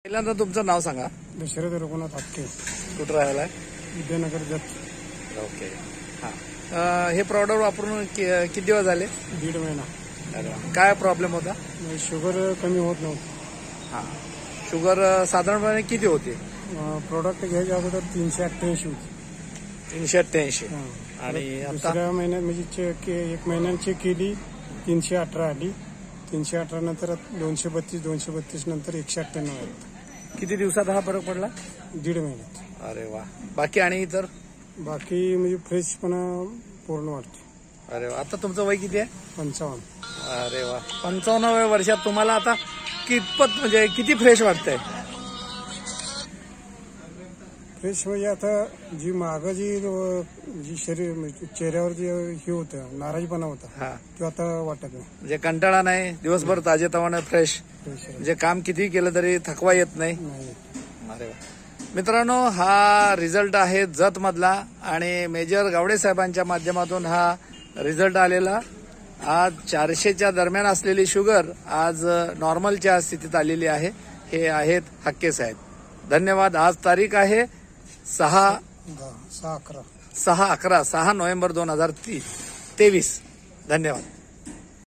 पहिल्यांदा तुमचं नाव सांगा. दशरथ रघुनाथ हक्के, कुठं राहिलाय? विद्यानगर जत. ओके. हा, हे प्रॉडक्ट वापरून किती दिवस झाले? 1.5 महिना. अरे वा. काय प्रॉब्लेम होता? शुगर कमी होत नव्हती. हा, शुगर साधारणपणे किती होती? प्रोडक्ट घ्यायच्या अगोदर 388 होती. 388. आणि आता दुसऱ्या महिन्यात म्हणजे 1 महिन्यात चेक केली, 318 आली. 318 नंतर 232 नंतर 198 आली. किती दिवसात हा फरक पडला? 1.5 महिन्यात. अरे वा. बाकी आणि इतर? बाकी म्हणजे फ्रेशपणा पूर्ण वाटते. अरे वा. आता तुमचं वय किती आहे? 55. अरे वा. 55व्या वर्षात तुम्हाला आता कितपत म्हणजे किती फ्रेश वाटतंय? फ्रेश म्हणजे आता जी मागं जी शरीर म्हणजे चेहऱ्यावर जे हे होतं, नाराजीपणा होता, हा, तो आता वाटत नाही. म्हणजे कंटाळा नाही, दिवसभर ताजेतवाने फ्रेश, म्हणजे काम किती केलं तरी थकवा येत नाही. अरे वा. मित्रांनो, हा रिझल्ट आहे जत मधला आणि मेजर गावडे साहेबांच्या माध्यमातून हा रिझल्ट आलेला. आज 400च्या दरम्यान असलेली शुगर आज नॉर्मलच्या स्थितीत आलेली आहे. हे आहेत हक्के साहेब. धन्यवाद. आज तारीख आहे 6/11 6 नोव्हेंबर 2023. धन्यवाद.